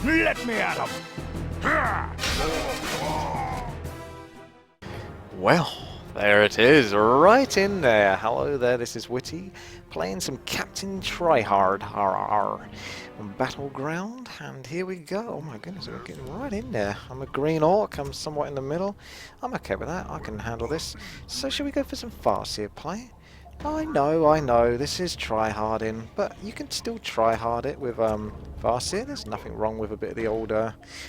Let me at him! Well, there it is, right in there. Hello there, this is WTii, playing some Captain TryHard on Battleground, and here we go. Oh my goodness, we're getting right in there. I'm a green orc, I'm somewhat in the middle. I'm okay with that, I can handle this. So should we go for some Farseer play? I know, this is tryharding, but you can still tryhard it with Farseer. There's nothing wrong with a bit of the old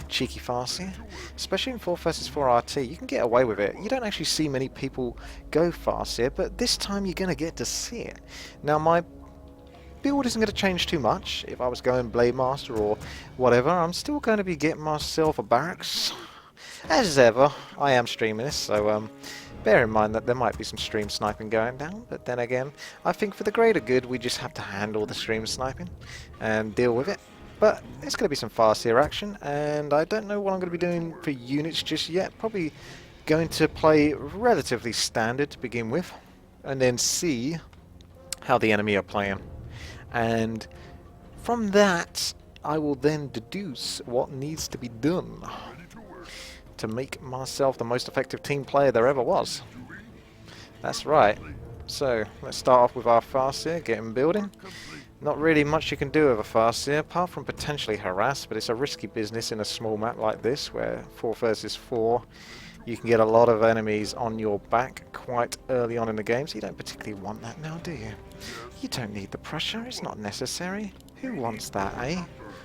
cheeky Farseer. Especially in 4 vs 4 RT, you can get away with it. You don't actually see many people go Farseer, but this time you're going to get to see it. Now my build isn't going to change too much. If I was going Blade Master or whatever, I'm still going to be getting myself a barracks. As ever, I am streaming this, so bear in mind that there might be some stream sniping going down, but then again, I think for the greater good, we just have to handle the stream sniping and deal with it. But it's going to be some Farseer action, and I don't know what I'm going to be doing for units just yet. Probably going to play relatively standard to begin with, and then see how the enemy are playing. And from that, I will then deduce what needs to be done to make myself the most effective team player there ever was. That's right. So, let's start off with our Farseer, get him building. Not really much you can do with a Farseer, apart from potentially harass, but it's a risky business in a small map like this, where 4 vs 4, you can get a lot of enemies on your back quite early on in the game, so you don't particularly want that now, do you? You don't need the pressure, it's not necessary. Who wants that, eh?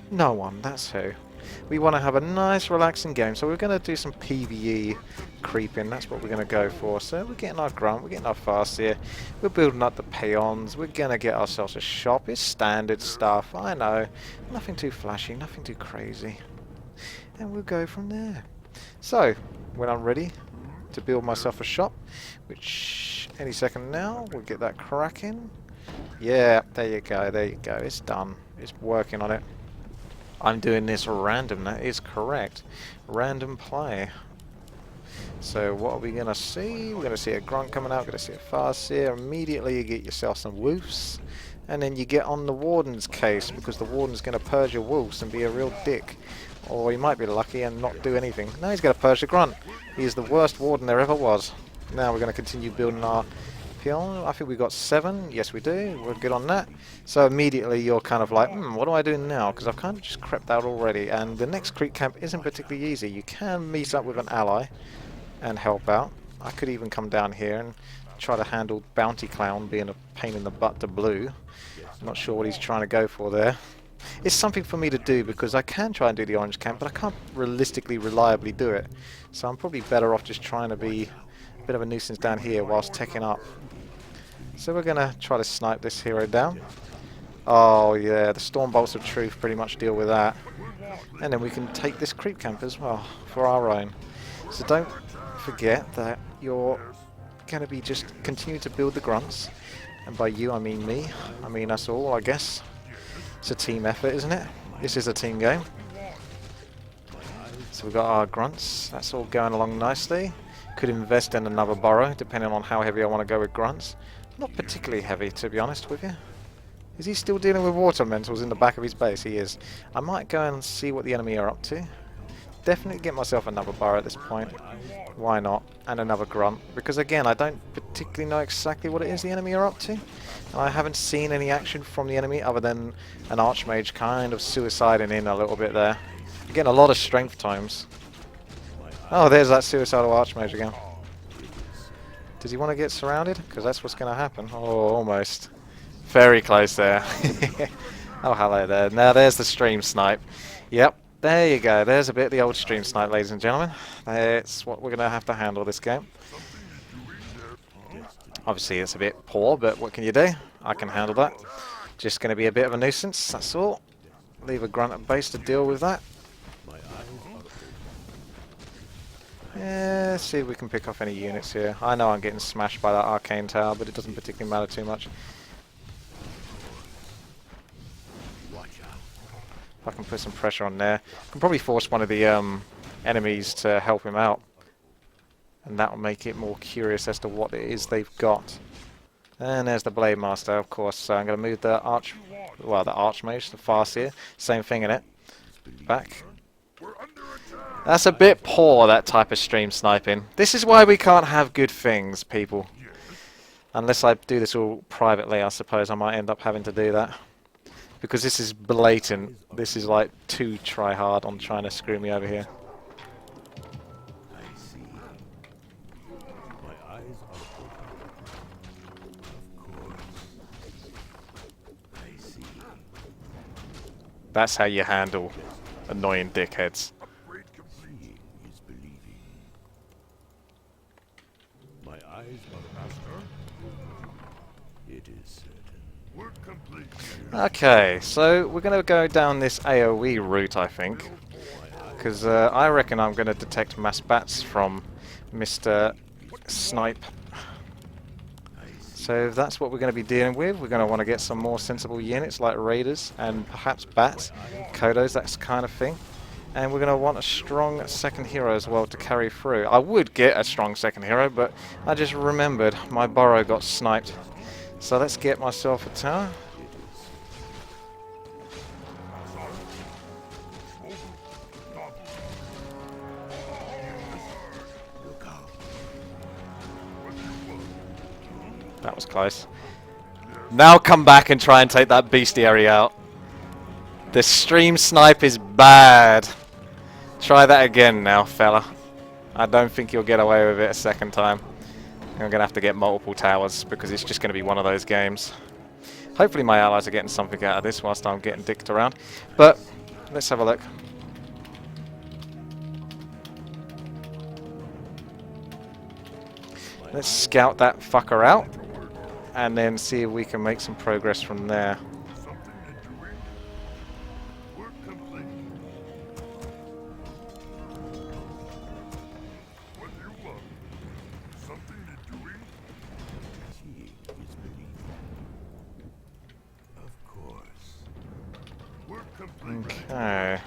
No one, that's who. We want to have a nice relaxing game, so we're going to do some PvE creeping. That's what we're going to go for. So we're getting our grunt, we're getting our Farseer, we're building up the peons, we're going to get ourselves a shop. It's standard stuff, I know, nothing too flashy, nothing too crazy, and we'll go from there. So when I'm ready to build myself a shop, which any second now, we'll get that cracking. Yeah, there you go, it's done, it's working on it. I'm doing this random, that is correct. Random play. So what are we going to see? We're going to see a grunt coming out, we're going to see a Farseer. Immediately you get yourself some wolves. And then you get on the warden's case, because the warden's going to purge your wolves and be a real dick. Or you might be lucky and not do anything. No, he's going to purge the grunt. He is the worst warden there ever was. Now we're going to continue building our peon. I think we've got 7. Yes, we do. We're good on that. So immediately you're kind of like, what do I do now? Because I've kind of just crept out already. And the next creep camp isn't particularly easy. You can meet up with an ally and help out. I could even come down here and try to handle Bounty Clown being a pain in the butt to blue. I'm not sure what he's trying to go for there. It's something for me to do because I can try and do the orange camp, but I can't realistically, reliably do it. So I'm probably better off just trying to be a bit of a nuisance down here whilst teching up. So we're going to try to snipe this hero down. Oh yeah, the Storm Bolts of Truth pretty much deal with that. And then we can take this creep camp as well for our own. So don't forget that you're going to be just continue to build the grunts. And by you I mean me. I mean us all, I guess. It's a team effort, isn't it? This is a team game. So we've got our grunts. That's all going along nicely. Could invest in another burrow, depending on how heavy I want to go with grunts. Not particularly heavy, to be honest with you. Is he still dealing with water elementals in the back of his base? He is. I might go and see what the enemy are up to. Definitely get myself another burrow at this point. Why not? And another grunt. Because again, I don't particularly know exactly what it is the enemy are up to. And I haven't seen any action from the enemy other than an archmage kind of suiciding in a little bit there. You're getting a lot of strength times. Oh, there's that suicidal archmage again. Does he want to get surrounded? Because that's what's going to happen. Oh, almost. Very close there. Oh, hello there. Now there's the stream snipe. Yep, there you go. There's a bit of the old stream snipe, ladies and gentlemen. That's what we're going to have to handle this game. Obviously, it's a bit poor, but what can you do? I can handle that. Just going to be a bit of a nuisance, that's all. Leave a grunt at base to deal with that. Yeah, let's see if we can pick off any units here. I know I'm getting smashed by that arcane tower, but it doesn't particularly matter too much. If I can put some pressure on there, I can probably force one of the enemies to help him out. And that will make it more curious as to what it is they've got. And there's the Blade Master, of course. So I'm going to move the Archmage, the Farseer. Same thing in it. Back. That's a bit poor, that type of stream sniping. This is why we can't have good things, people. Unless I do this all privately, I suppose I might end up having to do that. Because this is blatant. This is like too try hard on trying to screw me over here. That's how you handle annoying dickheads. Okay, so we're going to go down this AoE route, I think. Because I reckon I'm going to detect mass bats from Mr. Snipe. So if that's what we're going to be dealing with, we're going to want to get some more sensible units like raiders and perhaps bats, kodos, that kind of thing. And we're going to want a strong second hero as well to carry through. I would get a strong second hero, but I just remembered my burrow got sniped. So let's get myself a tower. That was close. Now come back and try and take that bestiary out. The stream snipe is bad. Try that again now, fella. I don't think you'll get away with it a second time. I'm going to have to get multiple towers because it's just going to be one of those games. Hopefully my allies are getting something out of this whilst I'm getting dicked around. But let's have a look. Let's scout that fucker out and then see if we can make some progress from there. Okay.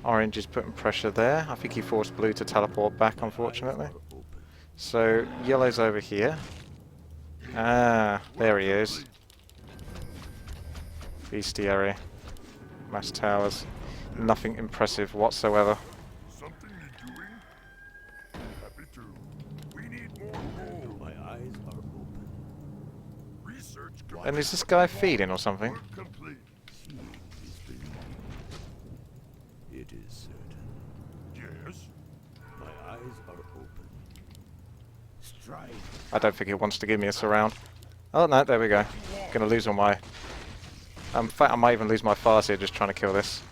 Orange is putting pressure there. I think he forced blue to teleport back, unfortunately. So yellow's over here. Ah, there he is. Bestiary. Mass towers. Nothing impressive whatsoever. And is this guy feeding or something? It is certain. Yes. My eyes are open. Strike. I don't think it wants to give me a surround. Oh no, there we go. Gonna lose all my... in fact, I might even lose my fast here just trying to kill this.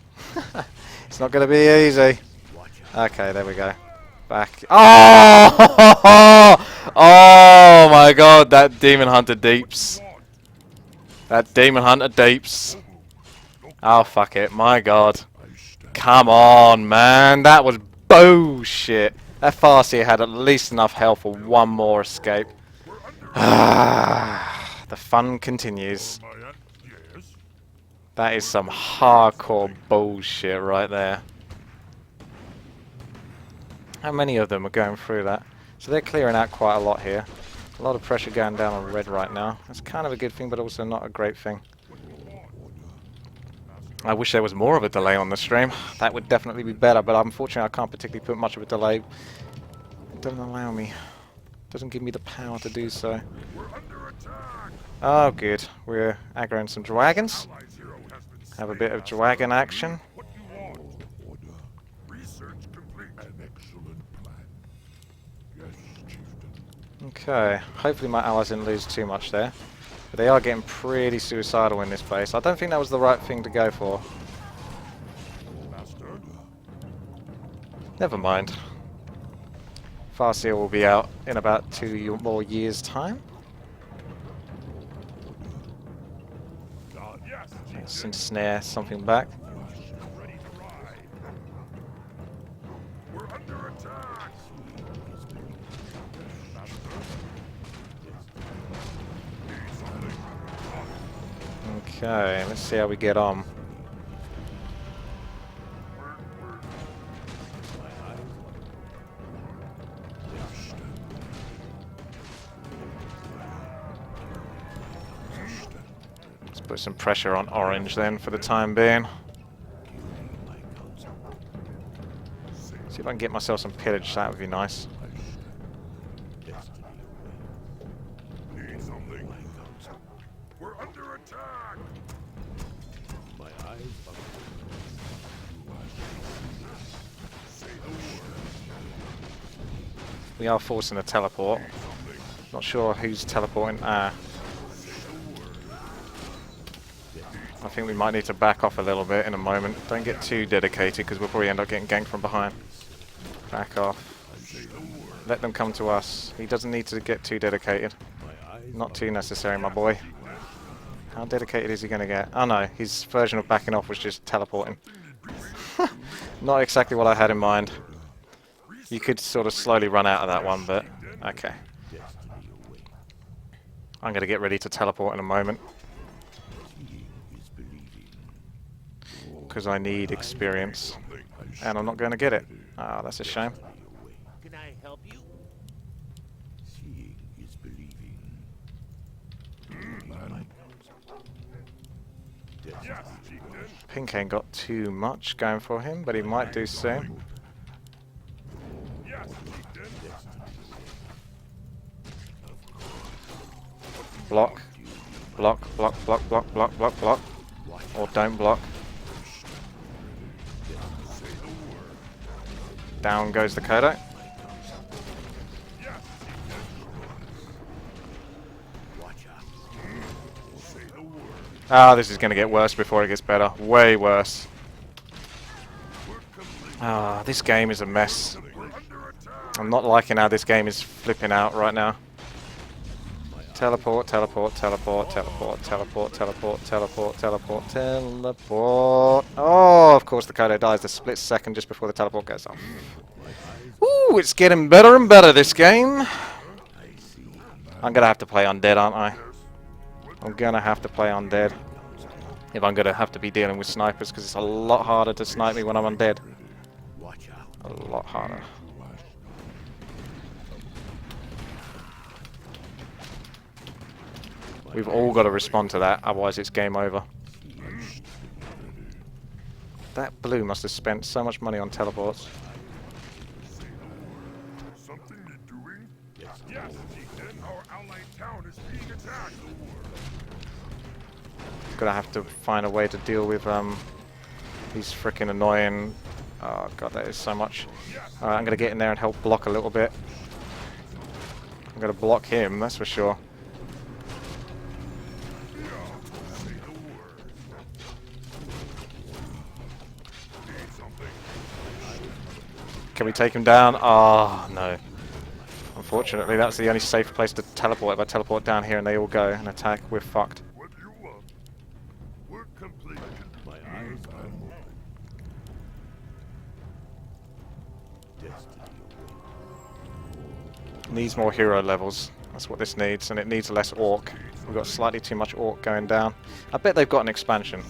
It's not gonna be easy. Okay, there we go. Back. Oh! Oh my god, that Demon Hunter deeps. That Demon Hunter deeps. Oh fuck it, my god. Come on, man. That was bullshit. That Farseer had at least enough health for one more escape. The fun continues. That is some hardcore bullshit right there. How many of them are going through that? So they're clearing out quite a lot here. A lot of pressure going down on red right now. That's kind of a good thing, but also not a great thing. I wish there was more of a delay on the stream. That would definitely be better, but unfortunately I can't particularly put much of a delay. It doesn't allow me. It doesn't give me the power to do so. Oh good. We're aggroing some dragons. Have a bit of dragon action. Okay, hopefully my allies didn't lose too much there. But they are getting pretty suicidal in this place. I don't think that was the right thing to go for. Never mind. Farseer will be out in about 2 more years' time. Let's ensnare something back. Okay, let's see how we get on. Put some pressure on orange then for the time being. See if I can get myself some pillage, that would be nice. Need something? We're under attack! My eyes are say the word. We are forcing a teleport. Not sure who's teleporting. I think we might need to back off a little bit in a moment. Don't get too dedicated because we'll probably end up getting ganked from behind. Back off. Let them come to us. He doesn't need to get too dedicated. Not too necessary, my boy. How dedicated is he going to get? Oh no, his version of backing off was just teleporting. Not exactly what I had in mind. You could sort of slowly run out of that one, but okay. I'm going to get ready to teleport in a moment. Because I need experience. And I'm not going to get it. Ah, that's a shame. Can I help you? Seeing is believing. Yes, chieftain. Pink ain't got too much going for him, but he might do soon. Yes, chieftain. Block. Block, block, block, block, block, block, block. Or don't block. Down goes the Kodo. Ah, this is going to get worse before it gets better. Way worse. Ah, this game is a mess. I'm not liking how this game is flipping out right now. Teleport, teleport, teleport, teleport, teleport, teleport, teleport, teleport, teleport. Oh, of course the Kodo dies the split second just before the teleport goes off. Ooh, it's getting better and better this game. I'm going to have to play undead, aren't I? I'm going to have to play undead. If I'm going to have to be dealing with snipers, because it's a lot harder to snipe me when I'm undead. A lot harder. We've all got to respond to that, otherwise it's game over. That blue must have spent so much money on teleports. Something you're doing? Yes, chieftain. Our allied town is being attacked. Gonna have to find a way to deal with these freaking annoying. Oh god, that is so much. Alright, I'm gonna get in there and help block a little bit. I'm gonna block him, that's for sure. Can we take him down? Oh, no. Unfortunately, that's the only safe place to teleport. If I teleport down here and they all go and attack, we're fucked. What do you want? We're complete. My eyes are open. Destiny. Needs more hero levels. That's what this needs, and it needs less orc. We've got slightly too much orc going down. I bet they've got an expansion.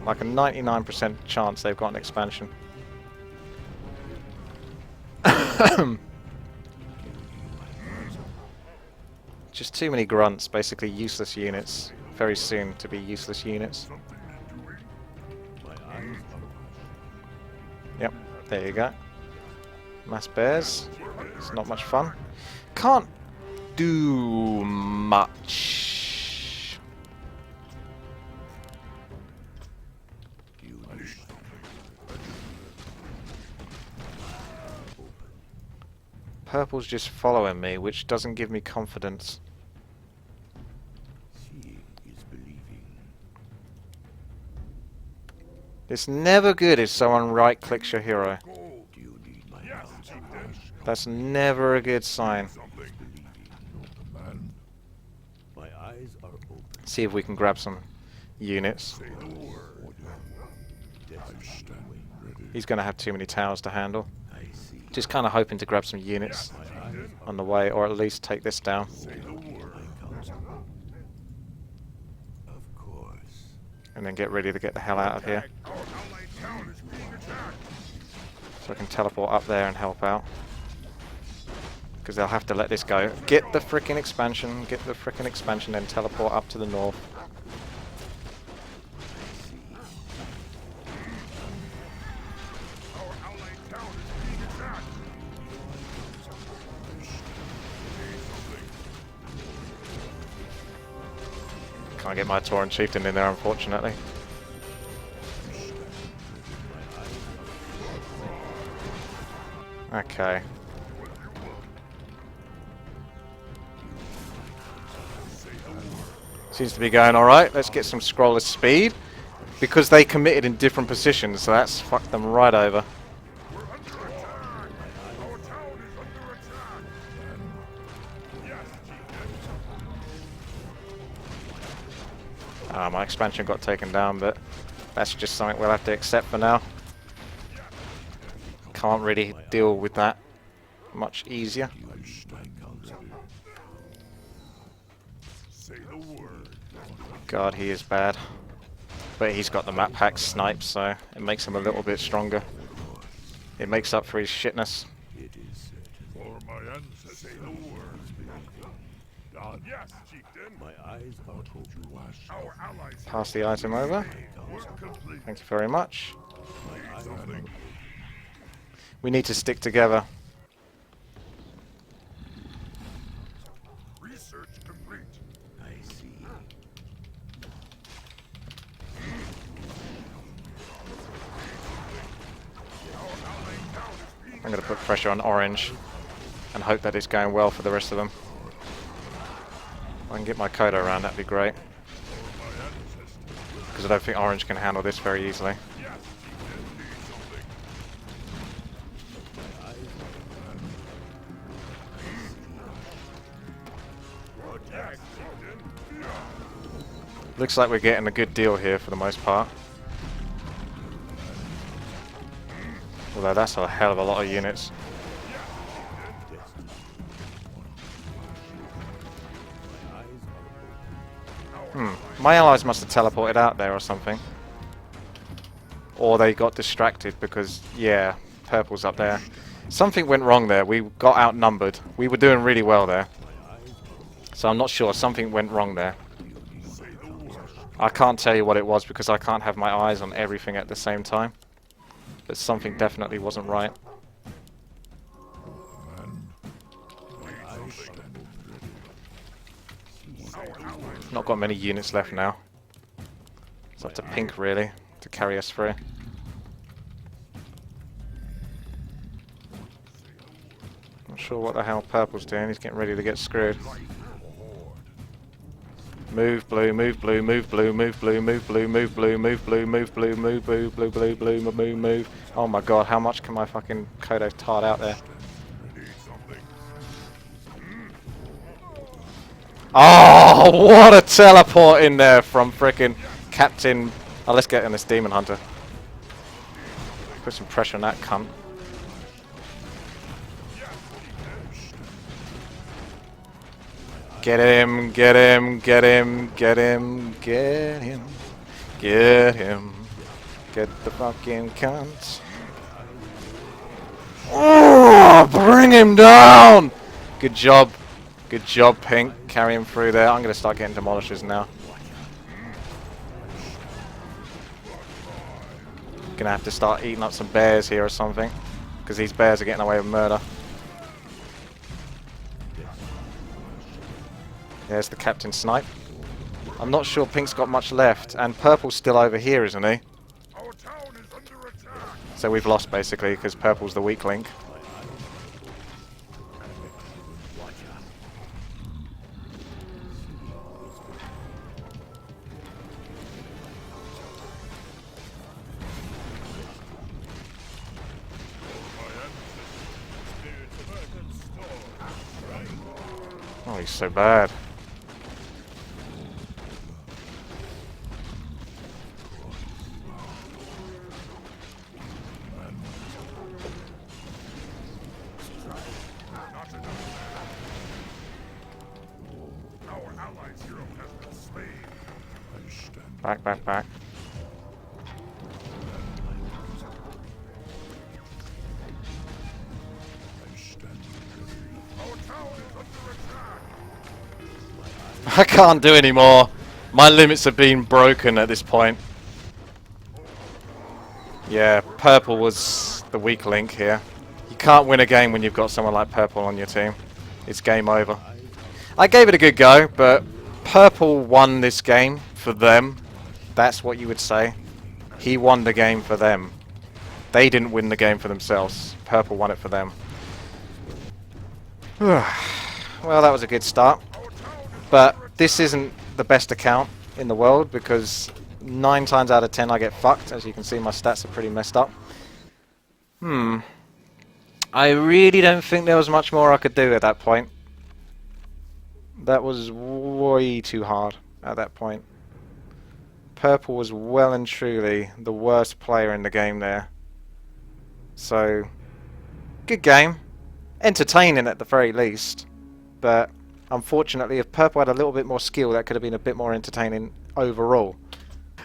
Like a 99% chance they've got an expansion. Just too many grunts, basically useless units. Very soon to be useless units. Yep, there you go. Mass bears. It's not much fun. Can't do much. Purple's just following me, which doesn't give me confidence. Seeing is believing. It's never good if someone right-clicks your hero. Do you need my help? That's never a good sign. My eyes are open. See if we can grab some units. He's going to have too many towers to handle. Just kind of hoping to grab some units on the way, or at least take this down. Of course. And then get ready to get the hell out of here. Our allied town is being attacked. So I can teleport up there and help out. Because they'll have to let this go. Get the frickin' expansion, then teleport up to the north. Can't get my Tauren Chieftain in there, unfortunately. Okay. Seems to be going alright. Let's get some scroller speed. Because they committed in different positions, so that's fucked them right over. My expansion got taken down, but that's just something we'll have to accept for now. Can't really deal with that much easier. God, he is bad. But he's got the map hack snipe, so it makes him a little bit stronger. It makes up for his shitness. For my ancestors, say the word. Yes, chieftain. My eyes are open. Our allies. Pass the item over. Thank you very much. We need to stick together. Research complete. I see. I'm going to put pressure on orange and hope that it's going well for the rest of them. If I can get my Coda around, that'd be great. Because I don't think orange can handle this very easily. Looks like we're getting a good deal here for the most part. Although that's a hell of a lot of units. My allies must have teleported out there or something. Or they got distracted because, yeah, purple's up there. Something went wrong there. We got outnumbered. We were doing really well there. So I'm not sure. Something went wrong there. I can't tell you what it was because I can't have my eyes on everything at the same time. But something definitely wasn't right. Not got many units left now. It's up to pink really to carry us through. Not sure what the hell purple's doing. He's getting ready to get screwed. Move blue, move blue, move blue, move blue, move blue, move blue, move blue, move blue, move blue, blue, blue, blue, move, move. Oh my god, how much can my fucking Kodo tart out there? Oh, what a teleport in there from frickin' Captain. Oh, let's get in this Demon Hunter. Put some pressure on that cunt. Get him, get him, get him, get him, get him, get him. Get the fucking cunt. Oh, bring him down! Good job. Good job, Pink. Carry him through there. I'm going to start getting demolishers now. Gonna have to start eating up some bears here or something. Because these bears are getting away with murder. There's the Captain Snipe. I'm not sure Pink's got much left. And Purple's still over here, isn't he? So we've lost basically because Purple's the weak link. Oh, he's so bad. Back, back, back. I can't do any more. My limits have been broken at this point. Yeah, Purple was the weak link here. You can't win a game when you've got someone like Purple on your team. It's game over. I gave it a good go, but Purple won this game for them. That's what you would say. He won the game for them. They didn't win the game for themselves. Purple won it for them. Well, that was a good start. But this isn't the best account in the world because 9 times out of 10 I get fucked. As you can see, my stats are pretty messed up. I really don't think there was much more I could do at that point. That was way too hard at that point. Purple was well and truly the worst player in the game there. So, good game. Entertaining at the very least. But unfortunately, if Purple had a little bit more skill, that could have been a bit more entertaining overall.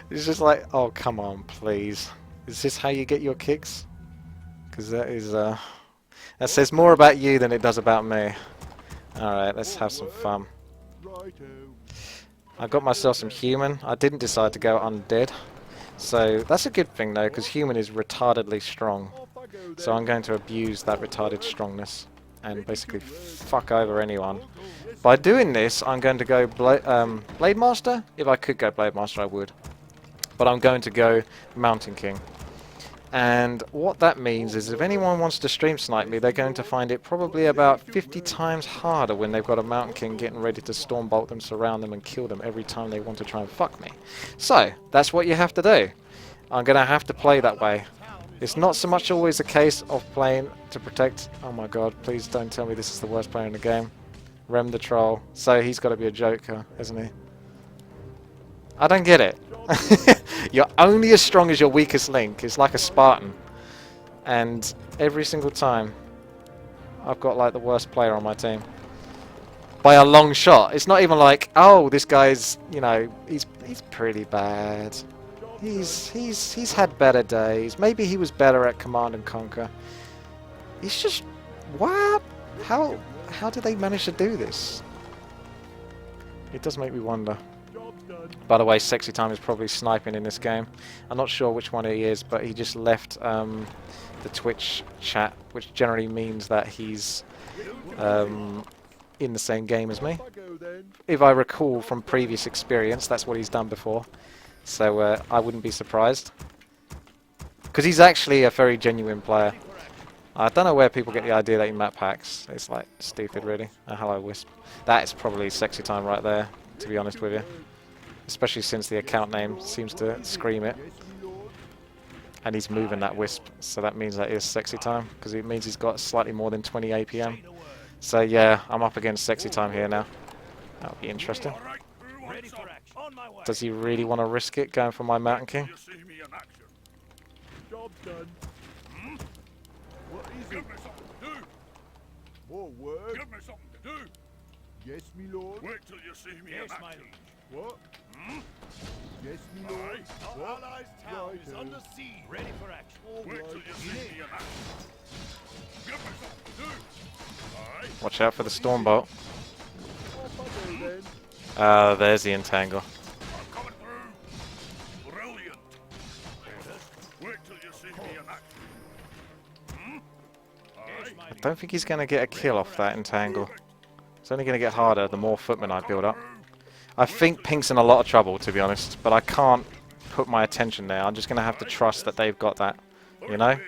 It's just like, oh, come on, please. Is this how you get your kicks? Because that is, that says more about you than it does about me. Alright, let's have some fun. I got myself some human. I didn't decide to go undead. So that's a good thing though, because human is retardedly strong. So I'm going to abuse that retarded strongness and basically fuck over anyone. By doing this, I'm going to go Blade Master. If I could go Blade Master, I would. But I'm going to go Mountain King. And what that means is if anyone wants to stream snipe me, they're going to find it probably about 50 times harder when they've got a Mountain King getting ready to stormbolt them, surround them and kill them every time they want to try and fuck me. So, that's what you have to do. I'm going to have to play that way. It's not so much always a case of playing to protect... Oh my god, please don't tell me this is the worst player in the game. Rem the Troll. So he's got to be a joker, isn't he? I don't get it. You're only as strong as your weakest link. It's like a Spartan. And every single time, I've got like the worst player on my team. By a long shot. It's not even like, oh, this guy's, you know, he's pretty bad. He's had better days. Maybe he was better at Command and Conquer. He's just, what? How did they manage to do this? It does make me wonder. By the way, Sexy Time is probably sniping in this game. I'm not sure which one he is, but he just left the Twitch chat, which generally means that he's in the same game as me. If I recall from previous experience, that's what he's done before. So I wouldn't be surprised. Because he's actually a very genuine player. I don't know where people get the idea that he map packs. It's like stupid, really. Hello, Wisp. That is probably Sexy Time right there, to be honest with you. Especially since the account name seems to scream it. And he's moving that Wisp, so that means that is Sexy Time, because it means he's got slightly more than 20 APM. So yeah, I'm up against Sexy Time here now. That'll be interesting. Does he really want to risk it, going for my Mountain King? Job done. What is it? Give me something to do. More work? Give me something to do. Yes, me lord. Wait till you see me in action. What? Yes, me lord. Our allies' town is under siege. Ready for action. Wait till you see me in action. Give me something to do. Watch out for the Stormbolt. There's the Entangle. I'm coming through. Brilliant. Wait till you see me in action. I don't think he's going to get a kill off that Entangle. It's only going to get harder the more footmen I build up. I think Pink's in a lot of trouble, to be honest, but I can't put my attention there. I'm just going to have to trust that they've got that, you know?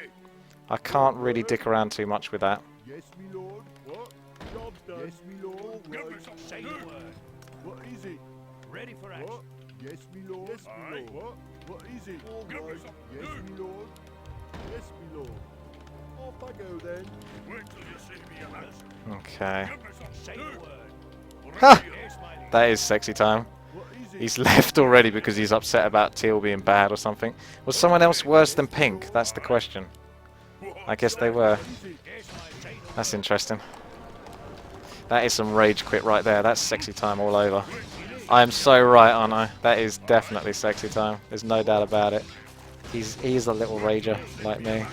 I can't really dick around too much with that. Yes, me lord. What? Job done. Yes, me lord. Give me some say the word. What is it? Ready for action. What? Yes, me lord. Yes, me lord. What is it? All right. Yes, me lord. Yes, me lord. Off I go then. Wait till you see me in action. Okay. Give me some say the word. Ha! That is Sexy Time. He's left already because he's upset about teal being bad or something. Was someone else worse than pink? That's the question. I guess they were. That's interesting. That is some rage quit right there. That's Sexy Time all over. I am so right, aren't I? That is definitely Sexy Time. There's no doubt about it. He's a little rager like me.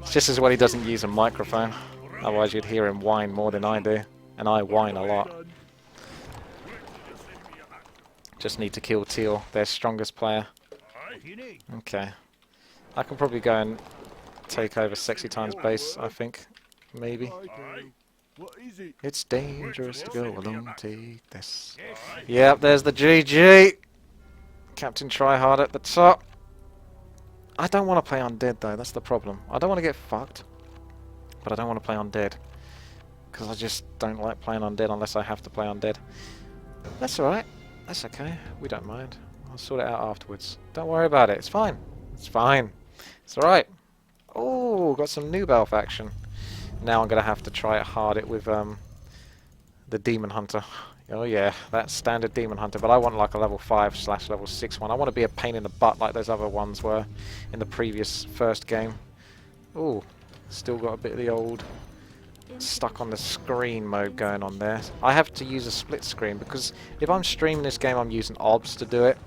It's just as well he doesn't use a microphone. Otherwise you'd hear him whine more than I do. And I whine a lot. Just need to kill Teal, their strongest player. Okay. I can probably go and take over Sexy Time's base, I think. Maybe. What is it? It's dangerous to go alone, take this. Yep, there's the GG! Captain TryHard at the top. I don't want to play undead though, that's the problem. I don't want to get fucked, but I don't want to play undead. Because I just don't like playing undead unless I have to play undead. That's alright. That's okay. We don't mind. I'll sort it out afterwards. Don't worry about it. It's fine. It's fine. It's alright. Oh, got some new Balf action. Now I'm going to have to try it hard it with the Demon Hunter. Oh yeah, that's standard Demon Hunter, but I want like a level 5/level 6 one. I want to be a pain in the butt like those other ones were in the previous first game. Oh, still got a bit of the old stuck on the screen mode going on there. I have to use a split screen because if I'm streaming this game I'm using OBS to do it,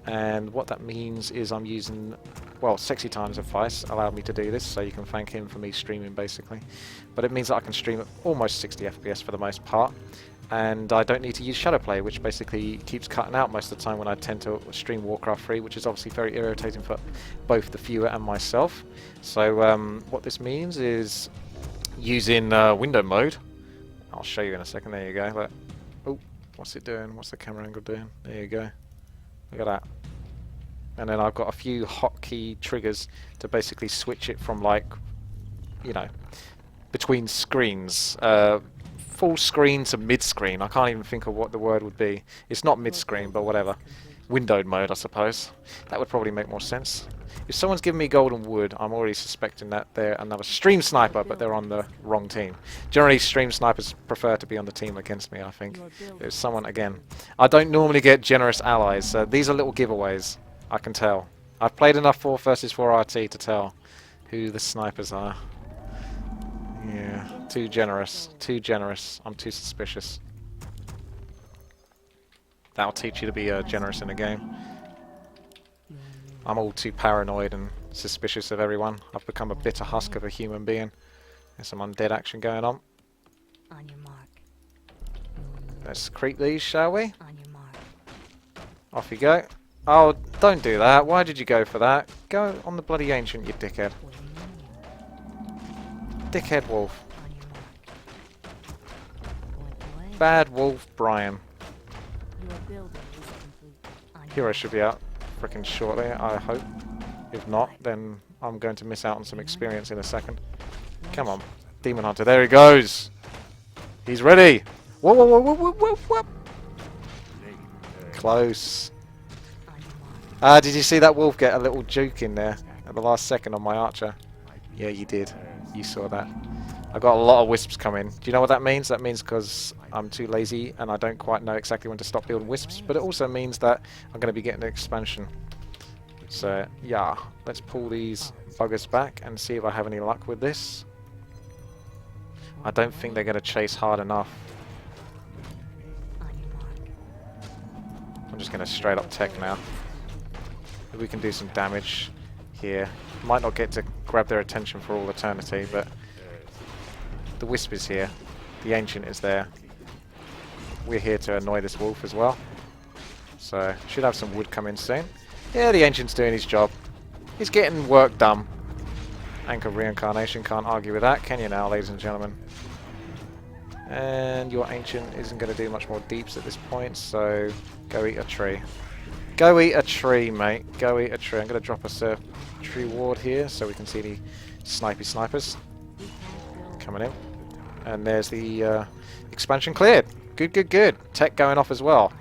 and what that means is I'm using, well, Sexy Time's advice allowed me to do this, so you can thank him for me streaming basically. But it means that I can stream at almost 60 FPS for the most part, and I don't need to use Shadowplay, which basically keeps cutting out most of the time when I tend to stream Warcraft 3, which is obviously very irritating for both the viewer and myself. So what this means is using window mode. I'll show you in a second. There you go. Look. Oh, what's it doing? What's the camera angle doing? There you go. Look at that. And then I've got a few hotkey triggers to basically switch it from, like, you know, between screens. Full screen to mid-screen. I can't even think of what the word would be. It's not mid-screen, but whatever. Windowed mode, I suppose. That would probably make more sense. If someone's giving me golden wood, I'm already suspecting that they're another stream sniper, but they're on the wrong team. Generally, stream snipers prefer to be on the team against me, I think. There's someone, again. I don't normally get generous allies, so these are little giveaways. I can tell. I've played enough 4 versus 4 RT to tell who the snipers are. Yeah, too generous. Too generous. I'm too suspicious. That'll teach you to be generous in a game. I'm all too paranoid and suspicious of everyone. I've become a bitter husk of a human being. There's some undead action going on. On your mark. Let's creep these, shall we? On your mark. Off you go. Oh, don't do that. Why did you go for that? Go on the bloody ancient, you dickhead. Dickhead wolf. On your mark. Point away. Bad wolf Brian. Your building is complete. On your Hero should be out frickin' shortly, I hope. If not, then I'm going to miss out on some experience in a second. Come on. Demon Hunter. There he goes. He's ready. Whoa, whoa, whoa, whoa, whoa, whoa. Close. on your mark. Did you see that wolf get a little juke in there at the last second on my archer? Yeah, you did. You saw that. I got a lot of wisps coming. Do you know what that means? That means because I'm too lazy and I don't quite know exactly when to stop building wisps, but it also means that I'm going to be getting an expansion. So, yeah, let's pull these buggers back and see if I have any luck with this. I don't think they're going to chase hard enough. On your mark. I'm just going to straight up tech now. If we can do some damage here. Might not get to grab their attention for all eternity, but the wisp is here. The ancient is there. We're here to annoy this wolf as well. So, should have some wood come in soon. Yeah, the ancient's doing his job. He's getting work done. Anchor reincarnation, can't argue with that, can you now, ladies and gentlemen? And your ancient isn't going to do much more deeps at this point, so go eat a tree. Go eat a tree, mate. Go eat a tree. I'm going to drop a tree ward here so we can see the snipers coming in. And there's the expansion cleared. Good, good, good. Tech going off as well.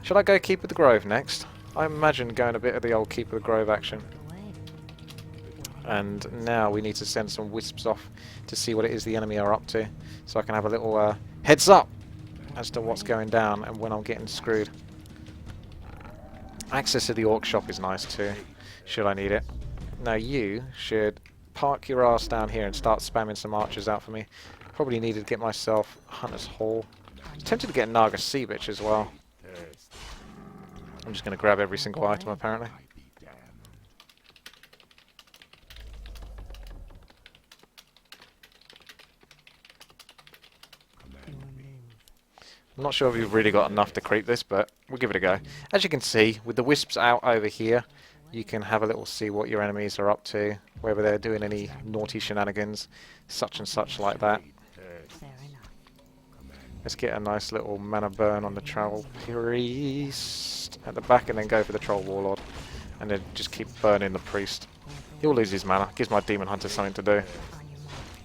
Should I go Keep of the Grove next? I imagine going a bit of the old Keep of the Grove action. And now we need to send some wisps off to see what it is the enemy are up to, so I can have a little heads up as to what's going down and when I'm getting screwed. Access to the orc shop is nice too, should I need it. Now you should park your ass down here and start spamming some archers out for me. Probably needed to get myself Hunter's Hall. I was tempted to get Naga Sea Bitch as well. I'm just going to grab every single item apparently. I'm not sure if we've really got enough to creep this, but we'll give it a go. As you can see, with the wisps out over here, you can have a little see what your enemies are up to, whether they're doing any naughty shenanigans, such and such like that. Fair enough. Let's get a nice little mana burn on the Troll Priest at the back and then go for the Troll Warlord. And then just keep burning the Priest. He'll lose his mana. Gives my Demon Hunter something to do.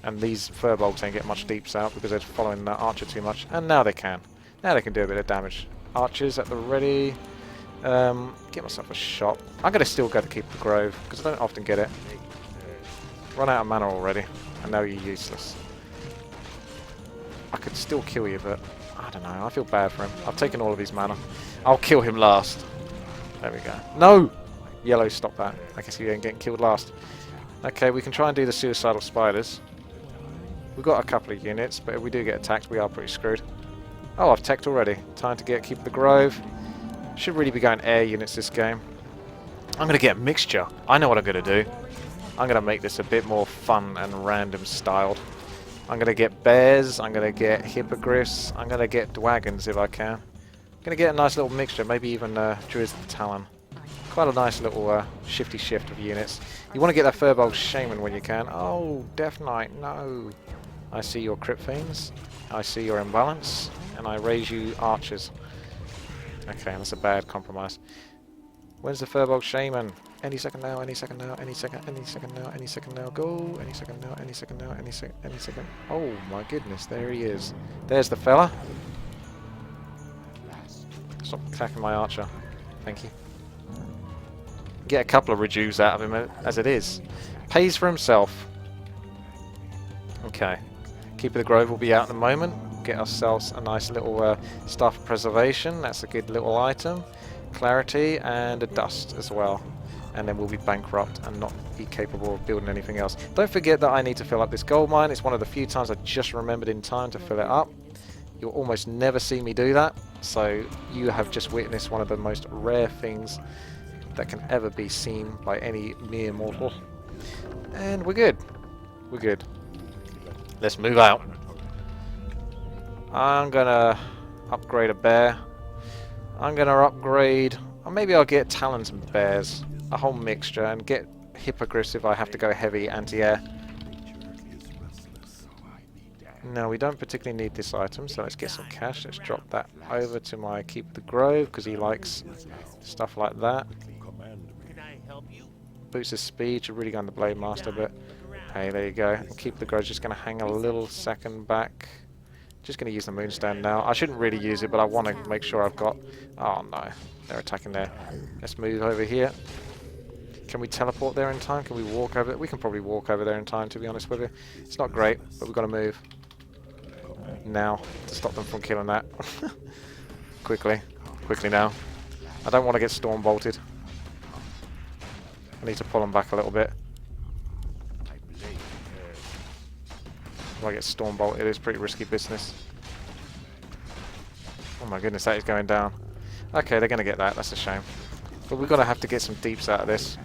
And these Furbolgs ain't get much deeps out because they're following that Archer too much. And now they can. Now they can do a bit of damage. Archers at the ready. Get myself a shot. I'm going to still go to keep the Grove because I don't often get it. Run out of mana already. And now you're useless. I could still kill you, but I don't know. I feel bad for him. I've taken all of his mana. I'll kill him last. There we go. No! Yellow, stop that. I guess you ain't getting killed last. Okay, we can try and do the suicidal spiders. We've got a couple of units, but if we do get attacked, we are pretty screwed. Oh, I've teched already. Time to keep the Grove. Should really be going air units this game. I'm going to get mixture. I know what I'm going to do. I'm going to make this a bit more fun and random styled. I'm going to get bears, I'm going to get hippogriffs, I'm going to get dragons if I can. I'm going to get a nice little mixture, maybe even Druid's Talon. Quite a nice little shifty shift of units. You want to get that Furbolg Shaman when you can. Oh, Death Knight, no. I see your Crypt Fiends, I see your imbalance, and I raise you Archers. Okay, that's a bad compromise. When's the Furbolg Shaman? Any second now, any second now, any second now, any second now, go! Any second now, any second now, any second. Oh my goodness, there he is. There's the fella. Stop attacking my Archer. Thank you. Get a couple of redues out of him as it is. Pays for himself. Okay. Keeper of the Grove will be out in a moment. Get ourselves a nice little Staff of Preservation. That's a good little item. Clarity and a Dust as well. And then we'll be bankrupt and not be capable of building anything else. Don't forget that I need to fill up this gold mine. It's one of the few times I just remembered in time to fill it up. You'll almost never see me do that. So you have just witnessed one of the most rare things that can ever be seen by any mere mortal. And we're good. We're good. Let's move out. I'm gonna upgrade a bear. I'm gonna upgrade... Or maybe I'll get talons and bears. A whole mixture, and get hippogriffs if I have to go heavy anti-air. No, we don't particularly need this item, so let's get some cash. Let's drop that over to my Keep of the Grove, because he likes stuff like that. Can I help you? Boosts his speed, should really go on the Blade Master, but hey, there you go. And Keep of the Grove just going to hang a little second back. Just going to use the Moonstone now. I shouldn't really use it, but I want to make sure I've got... Oh no, they're attacking there. Let's move over here. Can we teleport there in time? Can we walk over? We can probably walk over there in time, to be honest with you. It's not great, but we've got to move now to stop them from killing that. Quickly now. I don't want to get storm bolted. I need to pull them back a little bit. If I get storm bolted, it's pretty risky business. Oh my goodness, that is going down. Okay, they're going to get that. That's a shame. But we're going to have to get some deeps out of this.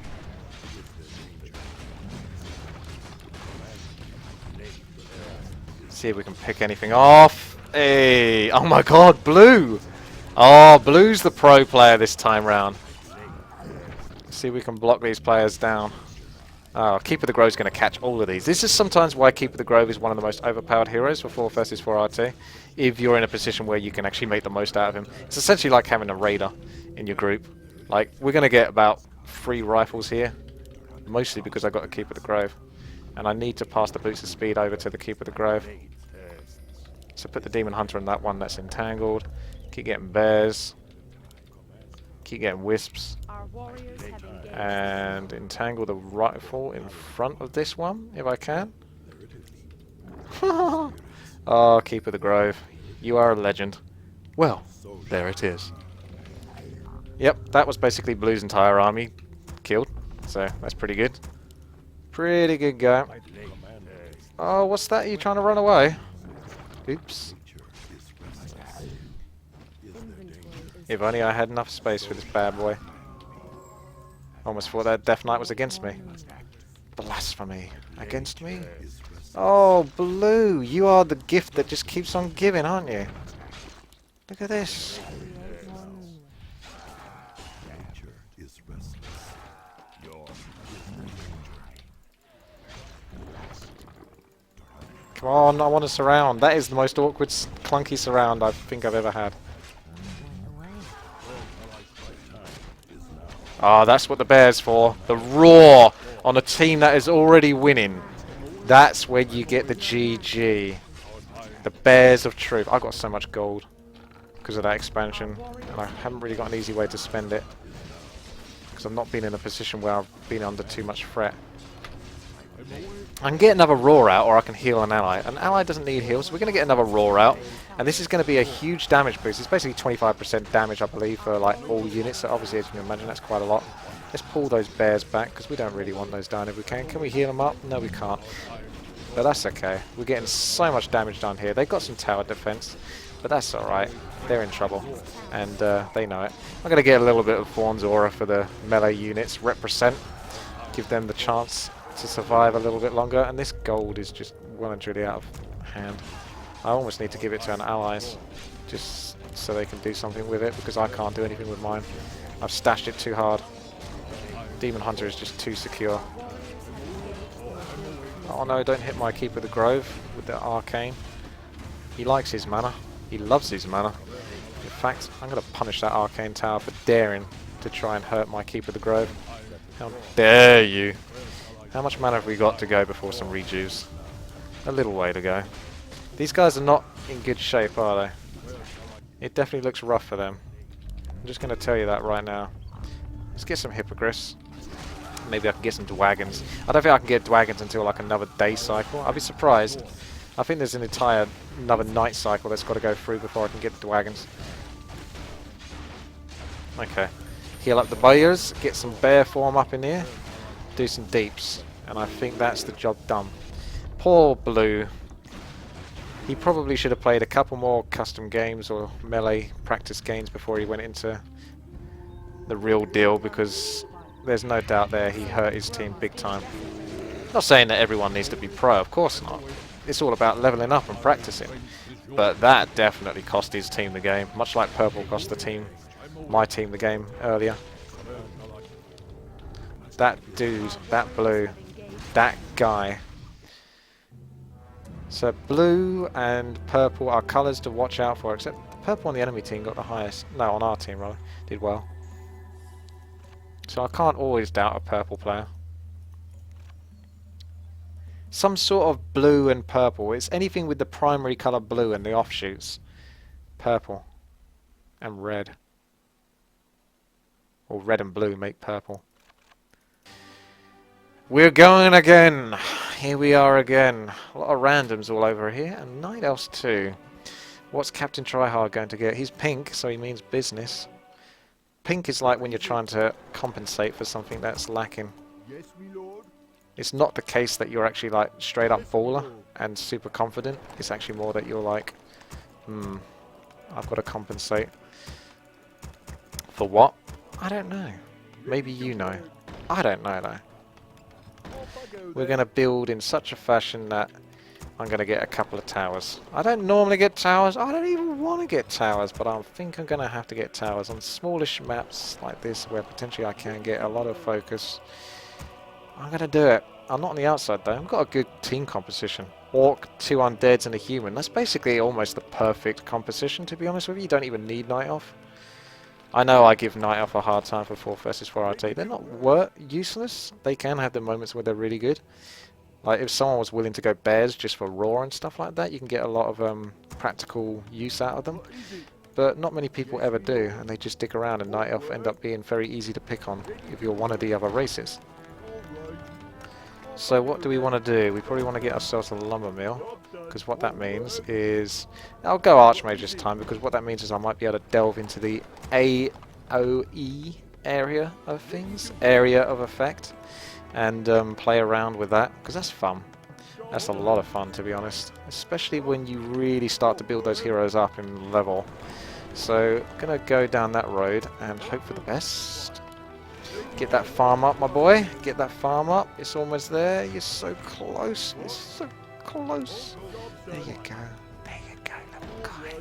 See if we can pick anything off. Hey! Oh my god, blue! Oh, blue's the pro player this time round. See if we can block these players down. Oh, Keeper of the Grove's going to catch all of these. This is sometimes why Keeper of the Grove is one of the most overpowered heroes for 4 versus 4 RT. If you're in a position where you can actually make the most out of him. It's essentially like having a raider in your group. Like, we're going to get about 3 rifles here. Mostly because I got a Keeper of the Grove. And I need to pass the boots of speed over to the Keeper of the Grove. So put the Demon Hunter in that one that's entangled. Keep getting bears. Keep getting wisps. And entangle the rifle in front of this one, if I can. Oh, Keeper of the Grove. You are a legend. Well, there it is. Yep, that was basically Blue's entire army killed. So, that's pretty good. Pretty good go. Oh, what's that? Are you trying to run away? Oops. If only I had enough space for this bad boy. Almost thought that Death Knight was against me. Blasphemy. Against me? Oh, Blue, you are the gift that just keeps on giving, aren't you? Look at this. Come on, I want to surround. That is the most awkward, clunky surround I think I've ever had. Ah, that's what the bear's for. The roar on a team that is already winning. That's when you get the GG. The Bears of Truth. I've got so much gold because of that expansion, and I haven't really got an easy way to spend it because I've not been in a position where I've been under too much threat. I can get another roar out, or I can heal an ally. An ally doesn't need heals, so we're going to get another roar out, and this is going to be a huge damage boost. It's basically 25% damage, I believe, for like all units. So obviously, as you can imagine, that's quite a lot. Let's pull those bears back because we don't really want those down if we can. Can we heal them up? No, we can't. But that's okay. We're getting so much damage done here. They've got some tower defense, but that's alright. They're in trouble, and they know it. I'm going to get a little bit of Fawn's aura for the melee units. Represent. Give them the chance to survive a little bit longer, and this gold is just well and truly out of hand. I almost need to give it to an allies, just so they can do something with it, because I can't do anything with mine. I've stashed it too hard. Demon Hunter is just too secure. Oh no, don't hit my Keeper of the Grove with the arcane. He likes his mana. He loves his mana. In fact, I'm going to punish that arcane tower for daring to try and hurt my Keeper of the Grove. How dare you! How much mana have we got to go before some rejuves? A little way to go. These guys are not in good shape, are they? It definitely looks rough for them. I'm just going to tell you that right now. Let's get some hippogriffs. Maybe I can get some dwagons. I don't think I can get dwagons until like another day cycle. I'll be surprised. I think there's another night cycle that's got to go through before I can get the dwagons. Okay. Heal up the bears, get some bear form up in here, do some deeps, and I think that's the job done. Poor Blue. He probably should have played a couple more custom games or melee practice games before he went into the real deal, because there's no doubt there he hurt his team big time. Not saying that everyone needs to be pro, of course not. It's all about leveling up and practicing. But that definitely cost his team the game, much like Purple cost my team the game earlier. That dude, that Blue, that guy. So Blue and Purple are colours to watch out for, except Purple on the enemy team got the highest. No, on our team rather, did well. So I can't always doubt a Purple player. Some sort of blue and purple. It's anything with the primary colour blue and the offshoots. Purple and red. Or red and blue make purple. We're going again. Here we are again. A lot of randoms all over here, and Night Elves too. What's Captain TryHard going to get? He's pink, so he means business. Pink is like when you're trying to compensate for something that's lacking. Yes, me lord. It's not the case that you're actually like straight up baller and super confident. It's actually more that you're like, I've got to compensate. For what? I don't know. Maybe you know. I don't know though. We're going to build in such a fashion that I'm going to get a couple of towers. I don't normally get towers. I don't even want to get towers, but I think I'm going to have to get towers on smallish maps like this where potentially I can get a lot of focus. I'm going to do it. I'm not on the outside though. I've got a good team composition. Orc, 2 undeads and a human. That's basically almost the perfect composition, to be honest with you. You don't even need Night Elf. I know I give Night Elf a hard time for 4 versus 4 RT. They're not useless. They can have the moments where they're really good. Like if someone was willing to go bears just for raw and stuff like that, you can get a lot of practical use out of them. But not many people ever do, and they just stick around, and Night Elf end up being very easy to pick on if you're one of the other races. So what do we want to do? We probably want to get ourselves a lumber mill, because what that means is... I'll go Archmage this time, because what that means is I might be able to delve into the AOE area of things, area of effect, and play around with that, because that's fun. That's a lot of fun, to be honest, especially when you really start to build those heroes up in level. So I'm going to go down that road and hope for the best. Get that farm up, my boy. Get that farm up. It's almost there. You're so close. You're so close. There you go. There you go, little guy.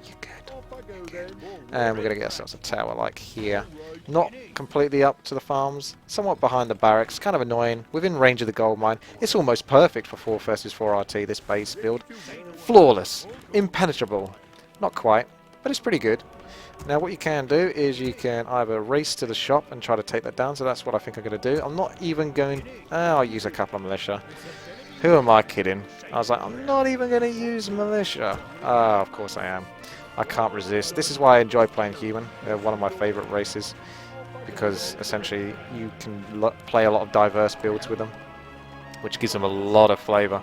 You're good. You're good. And we're going to get ourselves a tower like here. Not completely up to the farms, somewhat behind the barracks, kind of annoying, within range of the gold mine. It's almost perfect for 4 versus 4 RT, this base build. Flawless, impenetrable. Not quite, but it's pretty good. Now what you can do is you can either race to the shop and try to take that down, so that's what I think I'm going to do. I'm not even going... I'll use a couple of militia. Who am I kidding? I was like, I'm not even going to use militia. Ah, of course I am. I can't resist. This is why I enjoy playing human. They're one of my favourite races, because essentially you can play a lot of diverse builds with them, which gives them a lot of flavour.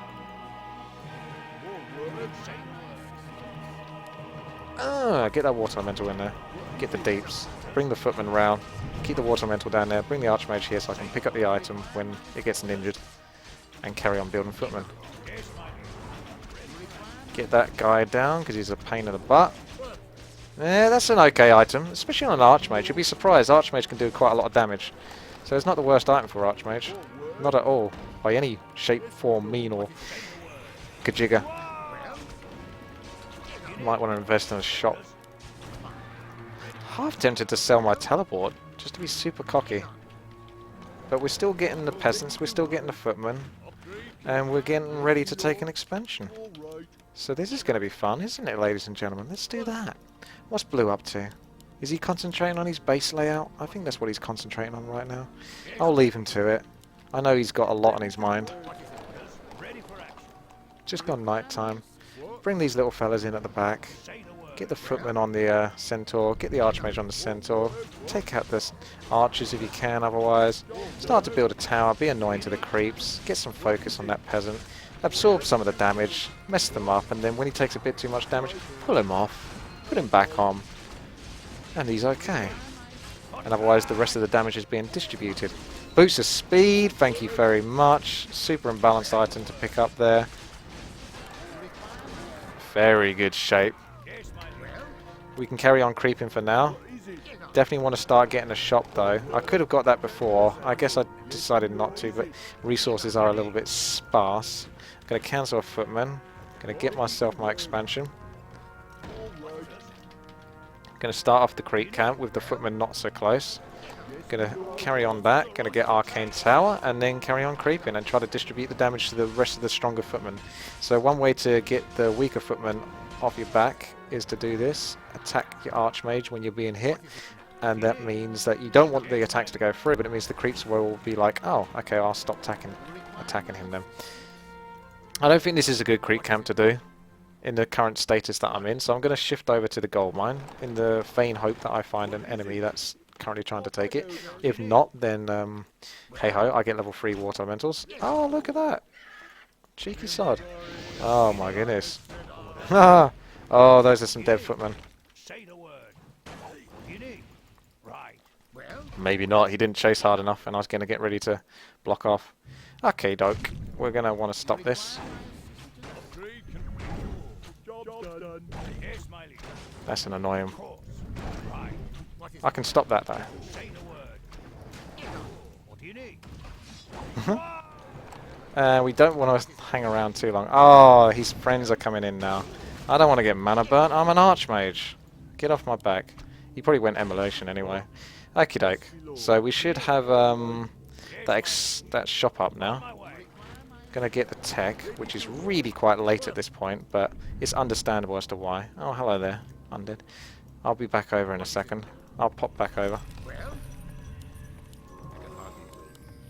Ah, get that water elemental in there. Get the deeps. Bring the footman round. Keep the water elemental down there. Bring the archmage here so I can pick up the item when it gets ninjured. And carry on building footman. Get that guy down because he's a pain in the butt. Yeah, that's an okay item, especially on an archmage. You'll be surprised, archmage can do quite a lot of damage. So it's not the worst item for archmage. Not at all. By any shape, form, mean or kajigger. Might want to invest in a shop. Half tempted to sell my teleport, just to be super cocky. But we're still getting the peasants, we're still getting the footmen. And we're getting ready to take an expansion. So this is going to be fun, isn't it, ladies and gentlemen? Let's do that. What's Blue up to? Is he concentrating on his base layout? I think that's what he's concentrating on right now. I'll leave him to it. I know he's got a lot on his mind. Just gone night time. Bring these little fellas in at the back. Get the footman on the centaur. Get the archmage on the centaur. Take out the archers if you can otherwise. Start to build a tower. Be annoying to the creeps. Get some focus on that peasant. Absorb some of the damage. Mess them up. And then when he takes a bit too much damage, pull him off. Put him back on. And he's okay. And otherwise the rest of the damage is being distributed. Boost of speed. Thank you very much. Super imbalanced item to pick up there. Very good shape. We can carry on creeping for now. Definitely want to start getting a shop though. I could have got that before. I guess I decided not to, but resources are a little bit sparse. I'm going to cancel a footman. Going to get myself my expansion. Going to start off the creep camp with the footman not so close. Going to carry on that. Going to get arcane tower and then carry on creeping and try to distribute the damage to the rest of the stronger footmen. So one way to get the weaker footmen off your back is to do this. Attack your archmage when you're being hit, and that means that you don't want the attacks to go through, but it means the creeps will be like, oh, okay, I'll stop attacking him then. I don't think this is a good creep camp to do in the current status that I'm in, so I'm going to shift over to the gold mine in the vain hope that I find an enemy that's currently trying to take it. If not, then hey ho, I get level 3 water elementals. Oh, look at that. Cheeky sod. Oh my goodness. Oh, those are some dead footmen. Maybe not. He didn't chase hard enough, and I was going to get ready to block off. Okay, doke. We're going to want to stop this. That's an annoying. I can stop that though. We don't want to hang around too long. Oh, his friends are coming in now. I don't want to get mana burnt. I'm an archmage. Get off my back. He probably went emulation anyway. Okie doke. So we should have that shop up now. Gonna get the tech, which is really quite late at this point, but it's understandable as to why. Oh, hello there, undead. I'll be back over in a second. I'll pop back over.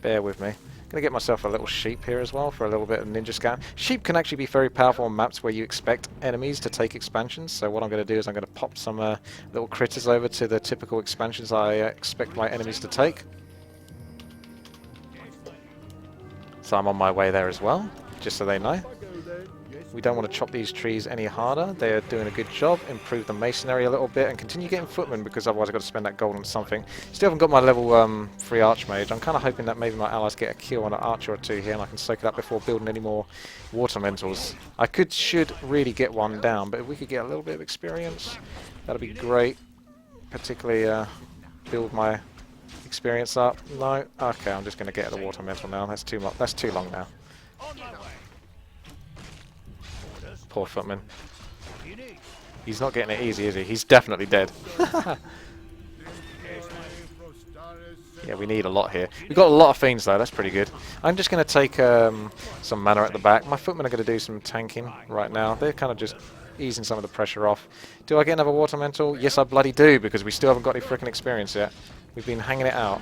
Bear with me. Gonna get myself a little sheep here as well for a little bit of ninja scan. Sheep can actually be very powerful on maps where you expect enemies to take expansions, so what I'm going to do is I'm going to pop some little critters over to the typical expansions I expect my enemies to take. So I'm on my way there as well, just so they know. We don't want to chop these trees any harder. They're doing a good job. Improve the masonry a little bit and continue getting footmen, because otherwise I've got to spend that gold on something. Still haven't got my level 3 archmage. I'm kind of hoping that maybe my allies get a kill on an archer or two here and I can soak it up before building any more water elementals. I should really get one down, but if we could get a little bit of experience, that'd be great. Particularly build my experience up. No? Okay, I'm just going to get the water elemental now. That's too much. That's too long now. Poor footman. He's not getting it easy, is he? He's definitely dead. Yeah, we need a lot here. We've got a lot of fiends though, that's pretty good. I'm just going to take some mana at the back. My footmen are going to do some tanking right now. They're kind of just easing some of the pressure off. Do I get another water elemental? Yes, I bloody do, because we still haven't got any freaking experience yet. We've been hanging it out,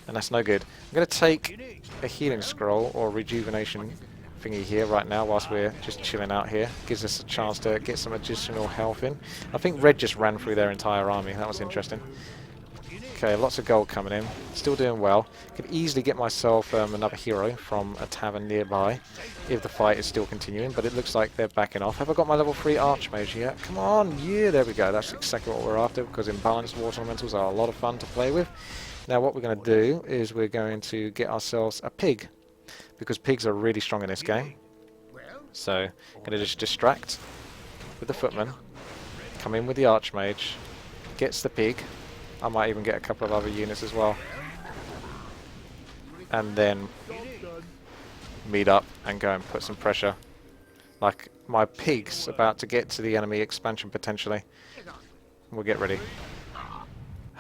and that's no good. I'm going to take a healing scroll or rejuvenation thingy here right now whilst we're just chilling out here. Gives us a chance to get some additional health in. I think Red just ran through their entire army. That was interesting. Okay, lots of gold coming in. Still doing well. Could easily get myself another hero from a tavern nearby if the fight is still continuing, but it looks like they're backing off. Have I got my level 3 Archmage yet? Come on, yeah, there we go. That's exactly what we're after, because imbalanced water elementals are a lot of fun to play with. Now what we're going to do is we're going to get ourselves a pig, because pigs are really strong in this game. So, I'm going to just distract with the footman, come in with the Archmage, gets the pig. I might even get a couple of other units as well. And then meet up and go and put some pressure. Like, my pig's about to get to the enemy expansion potentially. We'll get ready.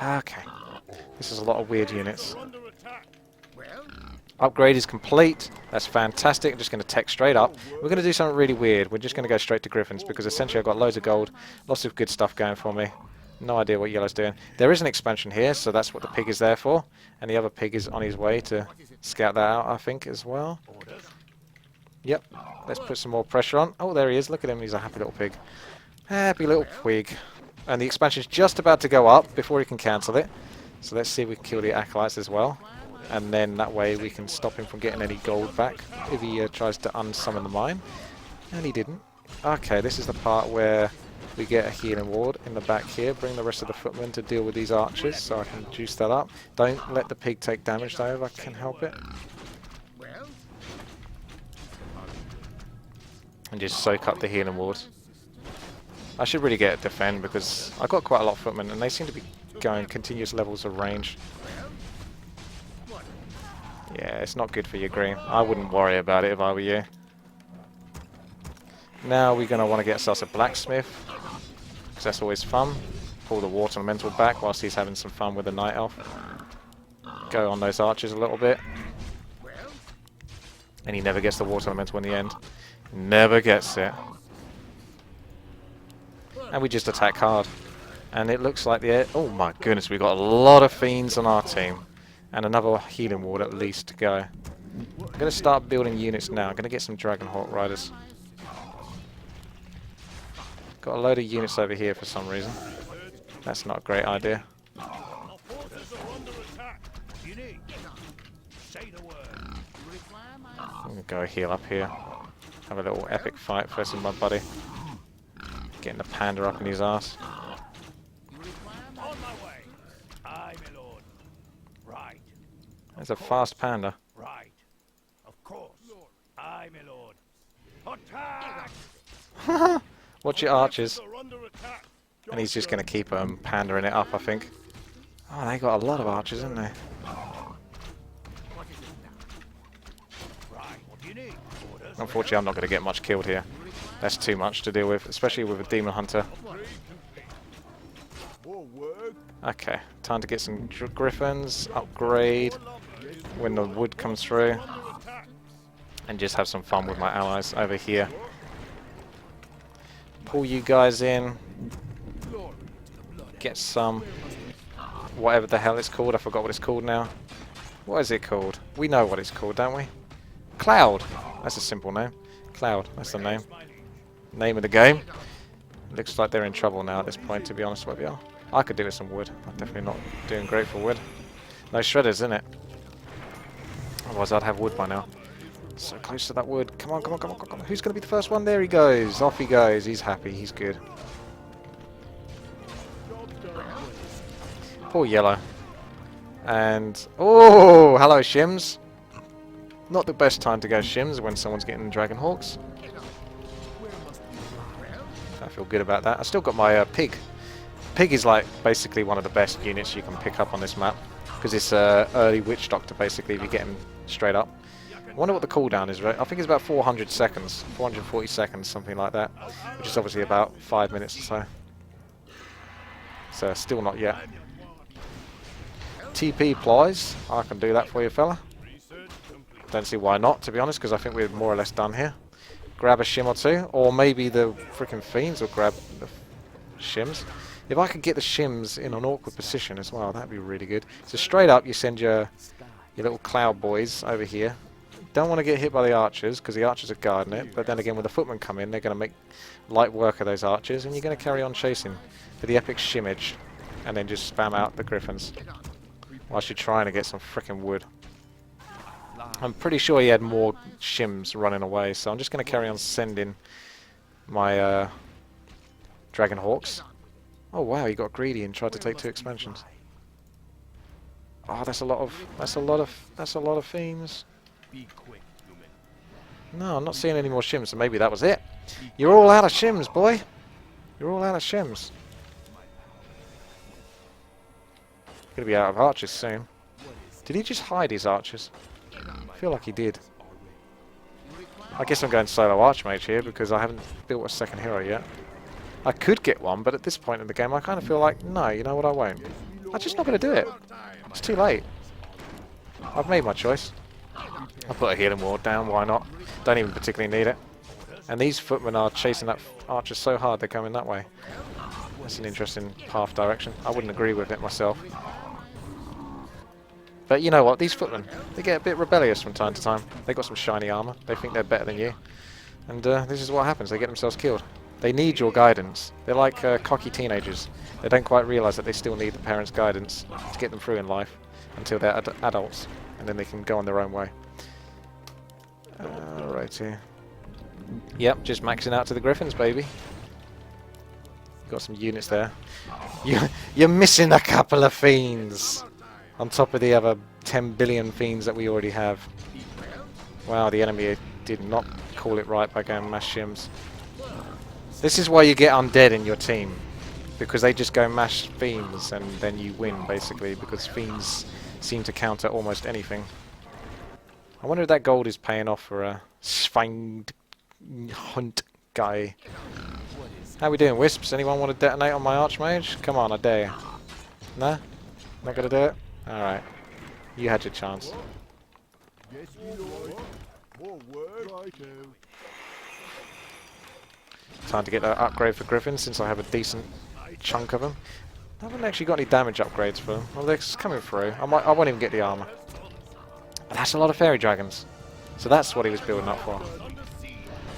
Okay. This is a lot of weird units. Upgrade is complete. That's fantastic. I'm just going to tech straight up. We're going to do something really weird. We're just going to go straight to Griffins, because essentially I've got loads of gold, lots of good stuff going for me. No idea what yellow's doing. There is an expansion here, so that's what the pig is there for. And the other pig is on his way to scout that out, I think, as well. Yep. Let's put some more pressure on. Oh, there he is. Look at him. He's a happy little pig. Happy little pig. And the expansion's just about to go up before he can cancel it. So let's see if we can kill the acolytes as well. And then that way we can stop him from getting any gold back if he tries to unsummon the mine. And he didn't. Okay, this is the part where we get a healing ward in the back here. Bring the rest of the footmen to deal with these archers, so I can juice that up. Don't let the pig take damage though, if I can help it. And just soak up the healing ward. I should really get a defend, because I've got quite a lot of footmen and they seem to be going continuous levels of range. Yeah, it's not good for your green. I wouldn't worry about it if I were you. Now we're going to want to get ourselves a blacksmith, because that's always fun. Pull the water elemental back whilst he's having some fun with the night elf. Go on those archers a little bit. And he never gets the water elemental in the end. Never gets it. And we just attack hard. And it looks like the... Oh my goodness, we've got a lot of fiends on our team. And another healing ward at least to go. I'm going to start building units now. I'm going to get some Dragonhawk Riders. Got a load of units over here for some reason. That's not a great idea. I'm going to go heal up here. Have a little epic fight versus my buddy. Getting the panda up in his ass. There's a fast panda. Right. Of course. Aye, my lord. Attack! Watch your archers. And he's just going to keep pandering it up, I think. Oh, they got a lot of archers, haven't they? Unfortunately, I'm not going to get much killed here. That's too much to deal with, especially with a demon hunter. Okay, time to get some griffins, upgrade when the wood comes through, and just have some fun with my allies over here. Pull you guys in, get some, whatever the hell it's called, I forgot what it's called now. What is it called? We know what it's called, don't we? Cloud! That's a simple name. Cloud, that's the name. Name of the game. Looks like they're in trouble now at this point, to be honest with you. I could do with some wood. I'm definitely not doing great for wood. No shredders, innit? Otherwise I'd have wood by now. So close to that wood. Come on, come on, come on, come on. Who's going to be the first one? There he goes. Off he goes. He's happy. He's good. Poor yellow. And... oh, hello, Shims. Not the best time to go Shims when someone's getting Dragonhawks. I feel good about that. I still got my pig. Pig is like basically one of the best units you can pick up on this map, because it's early witch doctor basically if you get him straight up. I wonder what the cooldown is, right? I think it's about 400 seconds, 440 seconds, something like that, which is obviously about 5 minutes or so. So still not yet. TP plies. I can do that for you, fella. Don't see why not, to be honest, because I think we're more or less done here. Grab a shim or two, or maybe the freaking fiends will grab the shims. If I could get the shims in an awkward position as well, that'd be really good. So straight up, you send your little cloud boys over here. Don't want to get hit by the archers, because the archers are guarding it. But then again, when the footmen come in, they're going to make light work of those archers, and you're going to carry on chasing for the epic shimmage, and then just spam out the griffins whilst you're trying to get some frickin' wood. I'm pretty sure he had more shims running away, so I'm just going to carry on sending my Dragon Hawks. Oh wow, he got greedy and tried to take 2 expansions. Oh, that's a lot of fiends. No, I'm not seeing any more shims, so maybe that was it. You're all out of shims, boy. You're all out of shims. Gonna be out of archers soon. Did he just hide his archers? I feel like he did. I guess I'm going solo archmage here because I haven't built a second hero yet. I could get one, but at this point in the game I kind of feel like, no, you know what, I won't. I'm just not going to do it. It's too late. I've made my choice. I'll put a healing ward down, why not? Don't even particularly need it. And these footmen are chasing that archer so hard they're coming that way. That's an interesting path direction. I wouldn't agree with it myself. But you know what, these footmen, they get a bit rebellious from time to time. They got some shiny armor, they think they're better than you. And this is what happens, they get themselves killed. They need your guidance. They're like cocky teenagers. They don't quite realise that they still need the parents' guidance to get them through in life until they're adults. And then they can go on their own way. Alrighty. Yep, just maxing out to the griffins, baby. Got some units there. You're missing a couple of fiends! On top of the other 10 billion fiends that we already have. Wow, the enemy did not call it right by going mass shims. This is why you get undead in your team. Because they just go mash fiends and then you win, basically. Because fiends seem to counter almost anything. I wonder if that gold is paying off for a Schwein Hunt guy. How we doing, Wisps? Anyone want to detonate on my Archmage? Come on, I dare you. Nah? Not gonna do it? Alright. You had your chance. Time to get that upgrade for Griffin since I have a decent chunk of them. I haven't actually got any damage upgrades for them. Well, they're coming through. I won't even get the armor. But that's a lot of fairy dragons. So that's what he was building up for.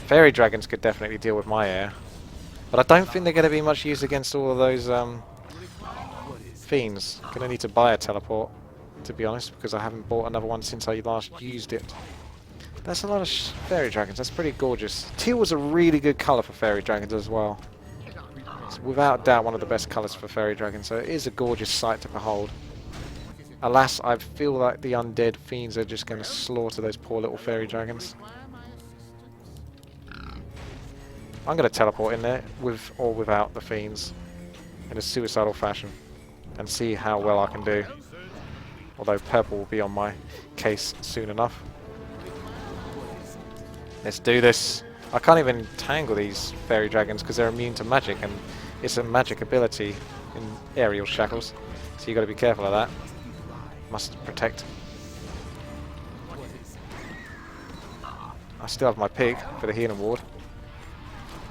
Fairy dragons could definitely deal with my air. But I don't think they're going to be much use against all of those fiends. Gonna need to buy a teleport, to be honest, because I haven't bought another one since I last used it. That's a lot of fairy dragons. That's pretty gorgeous. Teal was a really good colour for fairy dragons as well. It's without doubt one of the best colours for fairy dragons, so it is a gorgeous sight to behold. Alas, I feel like the undead fiends are just going to slaughter those poor little fairy dragons. I'm going to teleport in there, with or without the fiends, in a suicidal fashion, and see how well I can do. Although purple will be on my case soon enough. Let's do this. I can't even tangle these fairy dragons because they're immune to magic, and it's a magic ability in aerial shackles, so you got to be careful of that. Must protect. I still have my pig for the healing ward,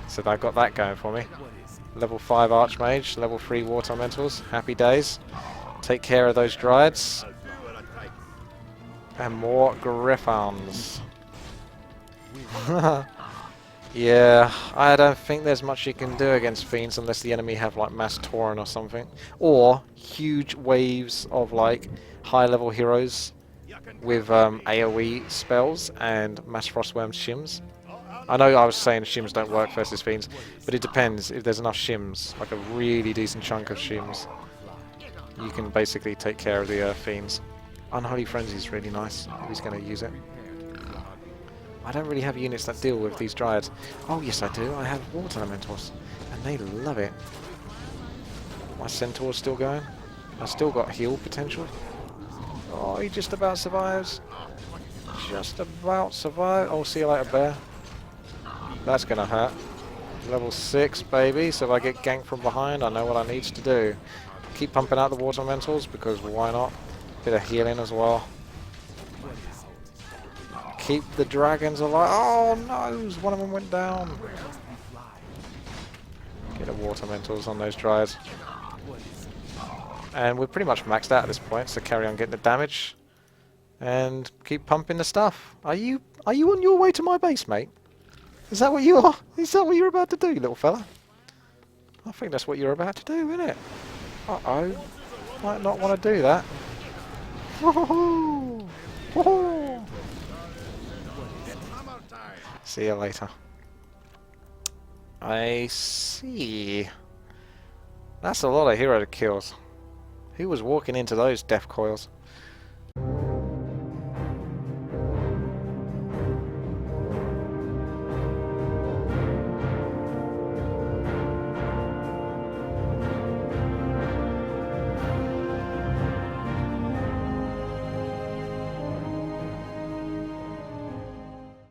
so I got that going for me. Level 5 Archmage, level 3 Water Elementals. Happy days. Take care of those Dryads. And more Griffons. Yeah, I don't think there's much you can do against Fiends unless the enemy have like Mass Tauren or something. Or huge waves of like high level heroes with AoE spells and Mass Frostworm shims. I know I was saying shims don't work versus Fiends, but it depends. If there's enough shims, like a really decent chunk of shims, you can basically take care of the Fiends. Unholy Frenzy is really nice, if he's going to use it. I don't really have units that deal with these Dryads. Oh yes I do, I have Water Elementals, and they love it. My Centaur's still going. I've still got heal potential. Oh, he just about survives. Just about survive. Oh, see you later, bear. That's going to hurt. Level 6, baby, so if I get ganked from behind, I know what I need to do. Keep pumping out the Water Elementals, because why not? Bit of healing as well. Keep the dragons alive. Oh no! One of them went down. Get the water mentals on those dryads. And we're pretty much maxed out at this point, so carry on getting the damage. And keep pumping the stuff. Are you on your way to my base, mate? Is that what you are? Is that what you're about to do, little fella? I think that's what you're about to do, isn't it? Uh-oh. Might not want to do that. Woohoo! Woohoo! See you later. I see. That's a lot of hero kills. Who was walking into those death coils?